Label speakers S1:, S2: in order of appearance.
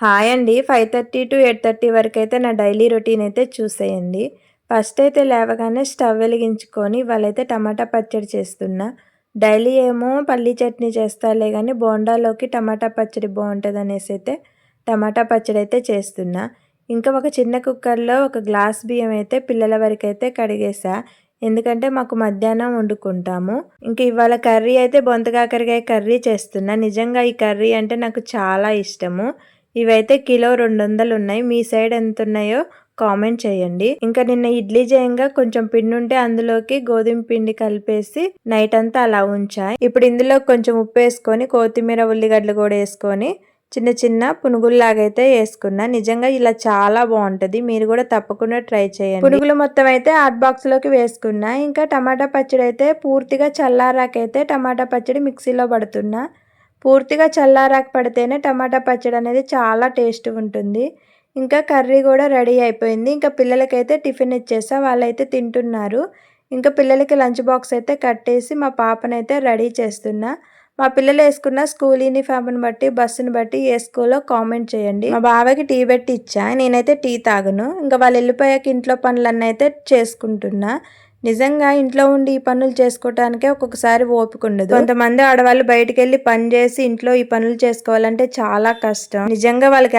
S1: Hi అండి. 5:30-8:30 వరకైతే నా డైలీ రొటీన్ అయితే చూసేయండి. ఫస్ట్ అయితే లేవగానే స్టవ్ వెలిగించుకొని ఇవాళైతే టమాటా పచ్చడి చేస్తున్నా. డైలీ ఏమో పల్లీ చట్నీ చేస్తాలే గానీ బోండాలోకి టమాటా పచ్చడి బావుంటదనేసి అయితే టమాటా పచ్చడి అయితే చేస్తున్నా. ఇంకా ఒక చిన్న కుక్కర్‌లో ఒక గ్లాస్ బియ్యం అయితే పిల్లల వరకైతే కడిగేసా. ఎందుకంటే మాకు మధ్యాహ్నం వండుకుంటాము. ఇంక ఇవాళ కర్రీ అయితే బొంతకాకరకాయ కర్రీ చేస్తున్నా. నిజంగా ఈ కర్రీ అంటే నాకు చాలా ఇష్టము. ఇవైతే కిలో 200 ఉన్నాయి. మీ సైడ్ ఎంతున్నాయో కామెంట్ చేయండి. ఇంకా నిన్న ఇడ్లీ చేయంగా కొంచెం పిండి ఉంటే అందులోకి గోధుమ పిండి కలిపేసి నైట్ అంతా అలా ఉంచా. ఇప్పుడు ఇందులో కొంచెం ఉప్పు వేసుకొని కొత్తిమీర ఉల్లిగడ్డలు కూడా వేసుకొని చిన్న చిన్న పునుగుల్లాగైతే వేసుకున్నా. నిజంగా ఇలా చాలా బాగుంటది. మీరు కూడా తప్పకుండా ట్రై చేయండి. పునుగులు మొత్తం అయితే హాట్ బాక్స్ లోకి వేసుకున్నా. ఇంకా టమాటా పచ్చడి అయితే పూర్తిగా చల్లారాకైతే టమాటా పచ్చడి మిక్సీలో పడుతున్నా. పూర్తిగా చల్లారాక పడితేనే టమాటా పచ్చడి అనేది చాలా టేస్ట్ ఉంటుంది. ఇంకా కర్రీ కూడా రెడీ అయిపోయింది. ఇంకా పిల్లలకైతే టిఫిన్ ఇచ్చేసా. వాళ్ళైతే తింటున్నారు. ఇంకా పిల్లలకి లంచ్ బాక్స్ అయితే కట్టేసి మా పాపనైతే రెడీ చేస్తున్నా. మా పిల్లలు వేసుకున్న స్కూల్ యూనిఫామ్ని బట్టి బస్సుని బట్టి ఏ స్కూల్లో కామెంట్ చేయండి. మా బాబాకి టీ పెట్టి ఇచ్చా. నేనైతే టీ తాగను. ఇంకా వాళ్ళు వెళ్ళిపోయాక ఇంట్లో పనులన్నీ అయితే చేసుకుంటున్నా. నిజంగా ఇంట్లో ఉండి ఈ పనులు చేసుకోవటానికే ఒక్కొక్కసారి ఓపిక ఉండదు. కొంతమంది ఆడవాళ్ళు బయటికి వెళ్ళి పని చేసి ఇంట్లో ఈ పనులు చేసుకోవాలంటే చాలా కష్టం. నిజంగా వాళ్ళకి